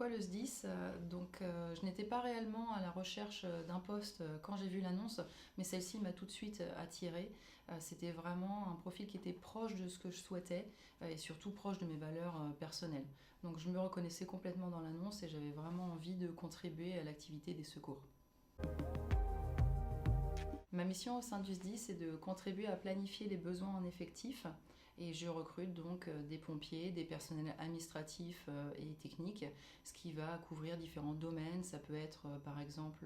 Pourquoi le SDIS? Je n'étais pas réellement à la recherche d'un poste quand j'ai vu l'annonce, mais celle-ci m'a tout de suite attirée. C'était vraiment un profil qui était proche de ce que je souhaitais et surtout proche de mes valeurs personnelles. Donc je me reconnaissais complètement dans l'annonce et j'avais vraiment envie de contribuer à l'activité des secours. Ma mission au sein du SDIS, c'est de contribuer à planifier les besoins en effectifs et je recrute donc des pompiers, des personnels administratifs et techniques, ce qui va couvrir différents domaines. Ça peut être par exemple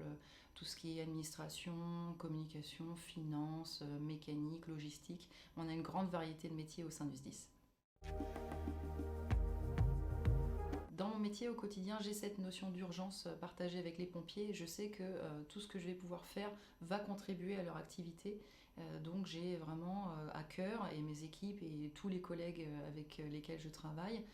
tout ce qui est administration, communication, finance, mécanique, logistique. On a une grande variété de métiers au sein du SDIS. Dans mon métier au quotidien, j'ai cette notion d'urgence partagée avec les pompiers. Je sais que tout ce que je vais pouvoir faire va contribuer à leur activité. Donc j'ai vraiment à cœur, et mes équipes et tous les collègues avec lesquels je travaille,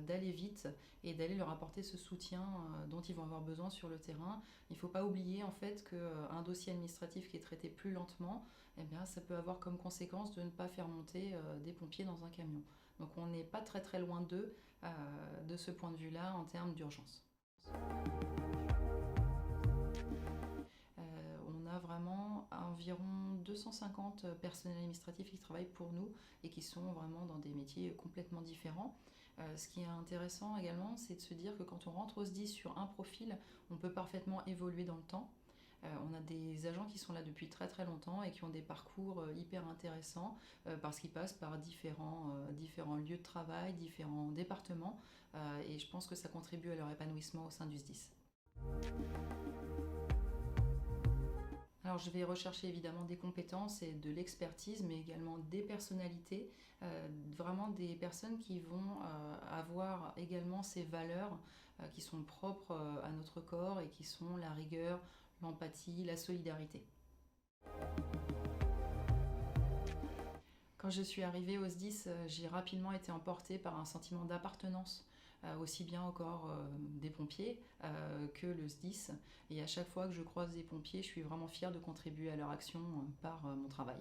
d'aller vite et d'aller leur apporter ce soutien dont ils vont avoir besoin sur le terrain. Il ne faut pas oublier en fait qu'un dossier administratif qui est traité plus lentement, eh bien, ça peut avoir comme conséquence de ne pas faire monter des pompiers dans un camion. Donc on n'est pas très très loin d'eux de ce point de vue-là en termes d'urgence. On a vraiment environ 250 personnels administratifs qui travaillent pour nous et qui sont vraiment dans des métiers complètement différents. Ce qui est intéressant également, c'est de se dire que quand on rentre au SDIS sur un profil, on peut parfaitement évoluer dans le temps. On a des agents qui sont là depuis très très longtemps et qui ont des parcours hyper intéressants parce qu'ils passent par différents lieux de travail, différents départements et je pense que ça contribue à leur épanouissement au sein du SDIS. Alors je vais rechercher évidemment des compétences et de l'expertise, mais également des personnalités, vraiment des personnes qui vont avoir également ces valeurs qui sont propres à notre corps et qui sont la rigueur, l'empathie, la solidarité. Quand je suis arrivée au SDIS, j'ai rapidement été emportée par un sentiment d'appartenance, aussi bien au corps des pompiers que le SDIS. Et à chaque fois que je croise des pompiers, je suis vraiment fière de contribuer à leur action par mon travail.